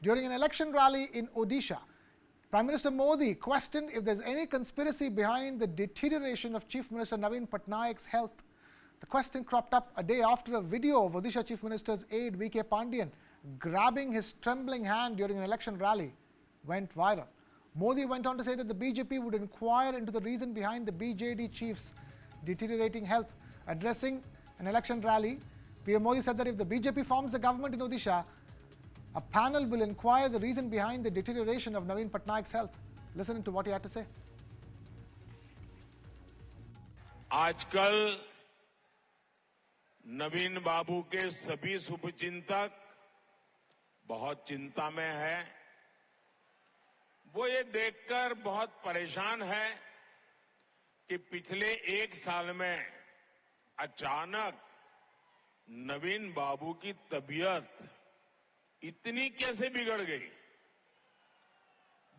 During an election rally in Odisha, Prime Minister Modi questioned if there's any conspiracy behind the deterioration of Chief Minister Naveen Patnaik's health. The question cropped up a day after a video of Odisha Chief Minister's aide V.K. Pandian grabbing his trembling hand during an election rally went viral. Modi went on to say that the BJP would inquire into the reason behind the BJD chief's deteriorating health. Addressing an election rally, PM Modi said that if the BJP forms the government in Odisha, a panel will inquire the reason behind the deterioration of Naveen Patnaik's health. Listen to what he had to say. आजकल नवीन बाबू के सभी शुभचिंतक बहुत चिंता में हैं। वो ये देखकर बहुत परेशान है कि पिछले एक साल में अचानक नवीन बाबू की तबीयत इतनी कैसे बिगड़ गई।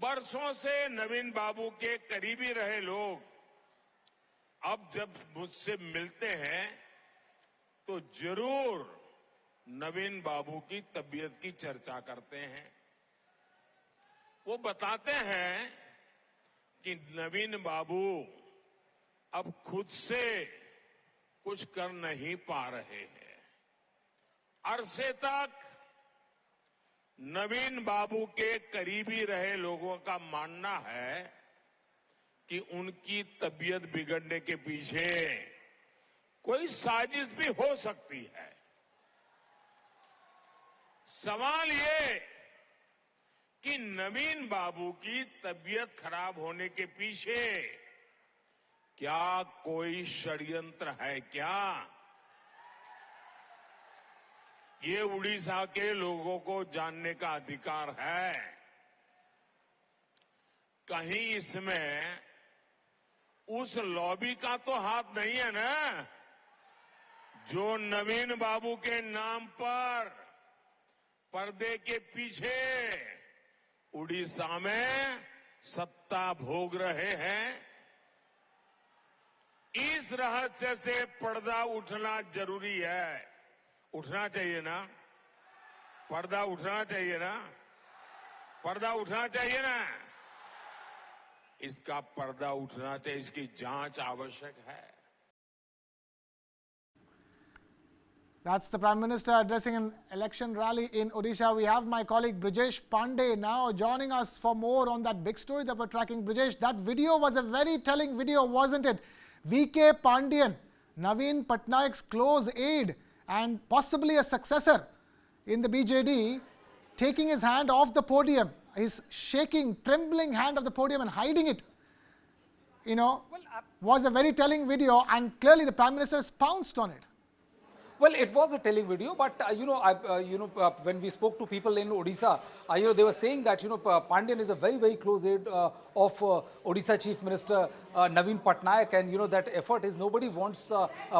बरसों से नवीन बाबू के करीबी रहे लोग अब जब मुझसे मिलते हैं तो जरूर नवीन बाबू की तबीयत की चर्चा करते हैं। वो बताते हैं कि नवीन बाबू अब खुद से कुछ कर नहीं पा रहे हैं। अरसे तक नवीन बाबू के करीबी रहे लोगों का मानना है कि उनकी तबीयत बिगड़ने के पीछे कोई साजिश भी हो सकती है। सवाल ये कि नवीन बाबू की तबीयत खराब होने के पीछे क्या कोई षड्यंत्र है क्या? ये उड़ीसा के लोगों को जानने का अधिकार है। कहीं इसमें उस लॉबी का तो हाथ नहीं है ना, जो नवीन बाबू के नाम पर पर्दे के पीछे उड़ीसा में सत्ता भोग रहे हैं। इस रहस्य से पर्दा उठना जरूरी है। उठना चाहिए ना? पर्दा उठना चाहिए ना? पर्दा उठना चाहिए ना? इसका पर्दा उठना चाहिए, इसकी जांच आवश्यक है। That's the Prime Minister addressing an election rally in Odisha. We have my colleague Brijesh Pandey now joining us for more on that big story that we're tracking. Brijesh, that video was a very telling video, wasn't it? V.K. Pandian, Naveen Patnaik's close aide and possibly a successor in the BJD, taking his hand off the podium, his shaking, trembling hand of the podium and hiding it, was a very telling video, and clearly the Prime Minister has pounced on it. Well, it was a telling video, but when we spoke to people in Odisha, they were saying that Pandian is a very, very close aide of Odisha Chief Minister Naveen Patnaik, and that effort is nobody wants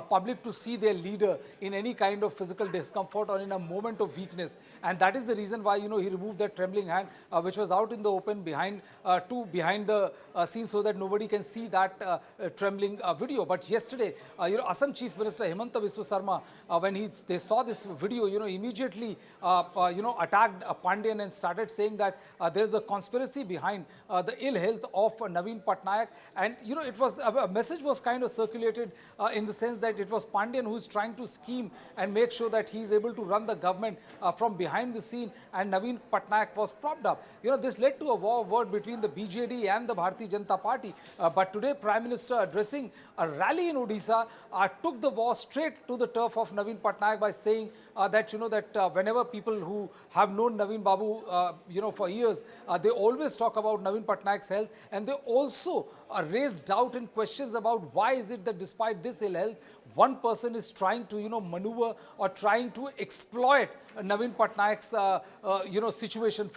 public to see their leader in any kind of physical discomfort or in a moment of weakness, and that is the reason why he removed that trembling hand, which was out in the open behind the scenes, so that nobody can see that trembling video. But yesterday, Assam Chief Minister Himanta Biswa Sarma, when they saw this video, immediately attacked Pandian and started saying that there is a conspiracy behind the ill health of Naveen Patnaik, and it was a message was kind of circulated in the sense that it was Pandian who is trying to scheme and make sure that he is able to run the government from behind the scene, and Naveen Patnaik was propped up. This led to a war of words between the BJD and the Bharatiya Janata Party. But today, Prime Minister addressing a rally in Odisha took the war straight to the turf of Naveen Patnaik by saying that whenever people who have known Naveen Babu for years, they always talk about Naveen Patnaik's health, and they also raise doubt and questions about why is it that despite this ill health, one person is trying to maneuver or trying to exploit Naveen Patnaik's situation,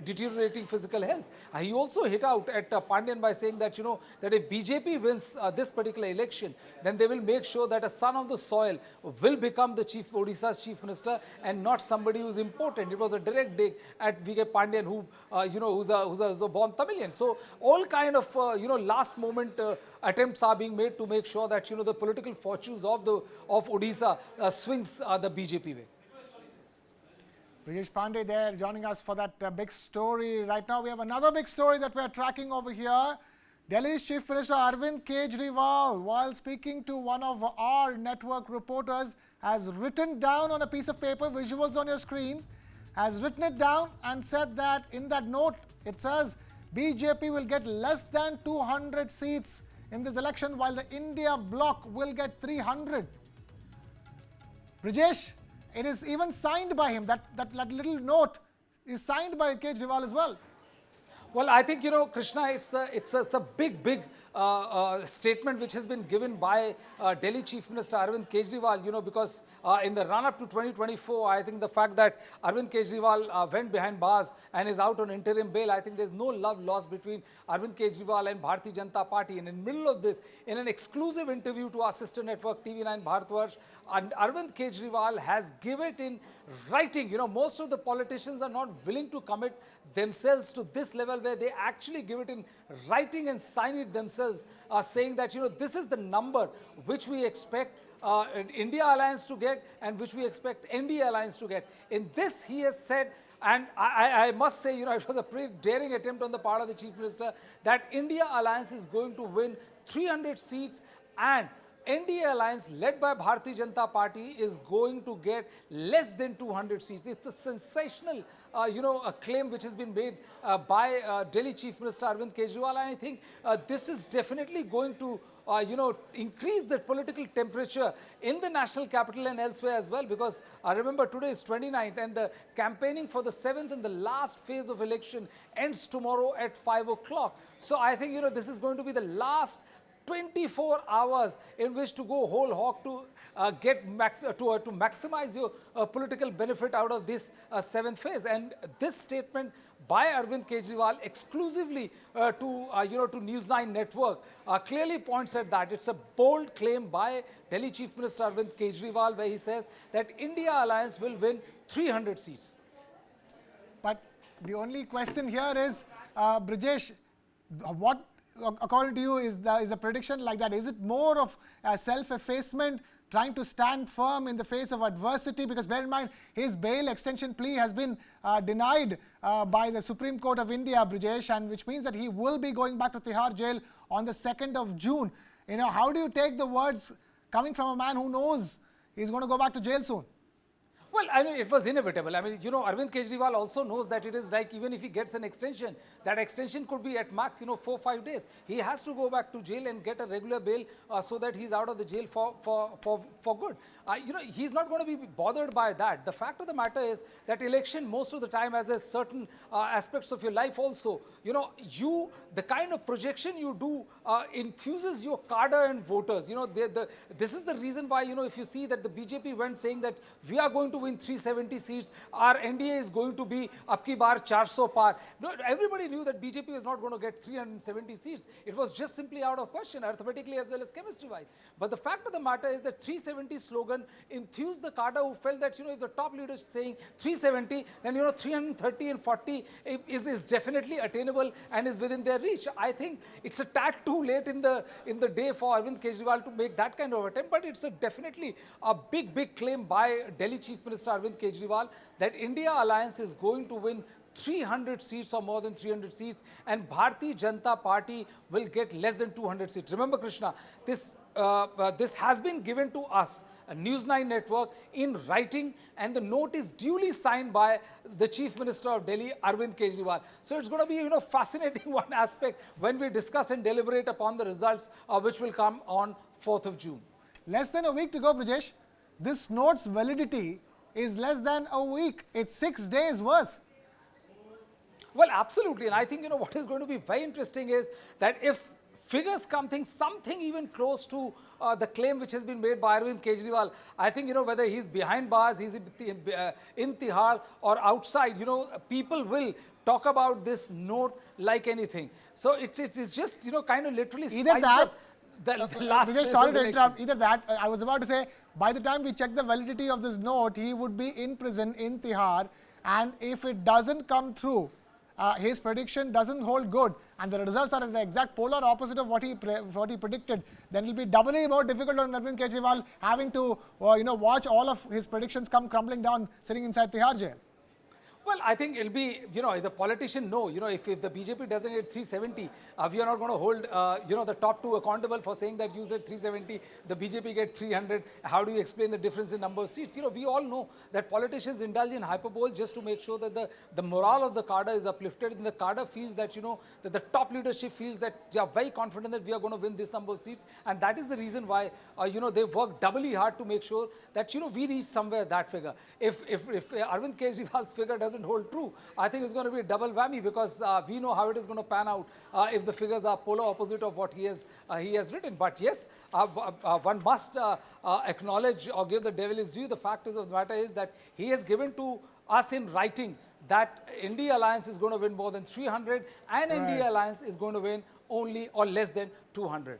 deteriorating physical health. He also hit out at Pandian by saying that that if BJP wins this particular election, then they will make sure that a son of the soil will become the Odisha's chief minister and not somebody who's important. It was a direct dig at V.K. Pandian, who who's a born Tamilian. So all kind of last moment attempts are being made to make sure that the political fortunes of Odisha swings the BJP way. Brijesh Pandey there joining us for that big story. Right now we have another big story that we are tracking over here. Delhi's Chief Minister Arvind Kejriwal, while speaking to one of our network reporters, has written down on a piece of paper, visuals on your screens, has written it down and said that in that note it says BJP will get less than 200 seats in this election while the India bloc will get 300. Brijesh, it is even signed by him. That little note is signed by Kejriwal as well. Well, I think, Krishna, it's a big statement which has been given by Delhi Chief Minister Arvind Kejriwal, because in the run-up to 2024, I think the fact that Arvind Kejriwal went behind bars and is out on interim bail, I think there's no love lost between Arvind Kejriwal and Bharatiya Janata Party. And in the middle of this, in an exclusive interview to our sister network TV9 Bharatvarsh, Arvind Kejriwal has given it in writing. Most of the politicians are not willing to commit themselves to this level where they actually give it in writing and sign it themselves, saying that, this is the number which we expect India Alliance to get and which we expect NDA Alliance to get. In this, he has said, and I must say, it was a pretty daring attempt on the part of the Chief Minister, that India Alliance is going to win 300 seats and NDA Alliance led by Bharatiya Janata Party is going to get less than 200 seats. It's a sensational, a claim which has been made by Delhi Chief Minister Arvind Kejriwal. And I think this is definitely going to, increase the political temperature in the national capital and elsewhere as well. Because I remember today is 29th and the campaigning for the 7th and the last phase of election ends tomorrow at 5 o'clock. So I think, this is going to be the last 24 hours in which to go whole hog to to maximize your political benefit out of this 7th phase. And this statement by Arvind Kejriwal exclusively to News9 network clearly points at that. It's a bold claim by Delhi Chief Minister Arvind Kejriwal where he says that India Alliance will win 300 seats. But the only question here is, Brijesh, what according to you is a prediction like that? Is it more of self-effacement, trying to stand firm in the face of adversity? Because bear in mind, his bail extension plea has been denied by the Supreme Court of India, Brijesh, and which means that he will be going back to Tihar jail on the 2nd of June. How do you take the words coming from a man who knows he's going to go back to jail soon? Well, I mean, it was inevitable. I mean, Arvind Kejriwal also knows that it is like even if he gets an extension, that extension could be at max, 4-5 days. He has to go back to jail and get a regular bail so that he's out of the jail for good. He's not going to be bothered by that. The fact of the matter is that election most of the time has a certain aspects of your life also. The kind of projection you do enthuses your cadre and voters. This is the reason why, if you see that the BJP went saying that we are going to win 370 seats, our NDA is going to be up ki bar 400 par. No, everybody knew that BJP was not going to get 370 seats. It was just simply out of question, arithmetically as well as chemistry-wise. But the fact of the matter is that 370 slogan enthused the cadre who felt that, if the top leader is saying 370, then, 330 and 40 is definitely attainable and is within their reach. I think it's a tad too late in the day for Arvind Kejriwal to make that kind of attempt, but it's definitely a big claim by Delhi Chief Minister Arvind Kejriwal that India Alliance is going to win 300 seats or more than 300 seats and Bharatiya Janata Party will get less than 200 seats. Remember, Krishna, this has been given to us, a News9 network, in writing, and the note is duly signed by the Chief Minister of Delhi, Arvind Kejriwal. So it's going to be, fascinating one aspect when we discuss and deliberate upon the results which will come on 4th of June. Less than a week to go, Brijesh. This note's validity is less than a week. It's 6 days worth. Well, absolutely. And I think, what is going to be very interesting is that if figures come something even close to the claim which has been made by Arvind Kejriwal, I think, whether he's behind bars, he's in Tihar or outside, people will talk about this note like anything. So it's just, kind of literally spiced up the last phase sorry of to election. interrupt. Either that, I was about to say, by the time we check the validity of this note, he would be in prison in Tihar, and if it doesn't come through, his prediction doesn't hold good, and the results are the exact polar opposite of what he predicted, then it will be doubly more difficult on Arvind Kejriwal having to watch all of his predictions come crumbling down sitting inside Tihar jail. Well, I think it'll be, the politician know, if the BJP doesn't get 370, we are not going to hold, the top two accountable for saying that you said 370, the BJP get 300. How do you explain the difference in number of seats? We all know that politicians indulge in hyperbole just to make sure that the morale of the cadre is uplifted, and the cadre feels that, that the top leadership feels that they are very confident that we are going to win this number of seats. And that is the reason why, they've worked doubly hard to make sure that, we reach somewhere that figure. If Arvind Kejriwal's figure doesn't hold true, I think it's going to be a double whammy, because we know how it is going to pan out if the figures are polar opposite of what he has written. But yes, one must acknowledge or give the devil his due. The fact of the matter is that he has given to us in writing that India Alliance is going to win more than 300 and India Alliance is going to win only or less than 200.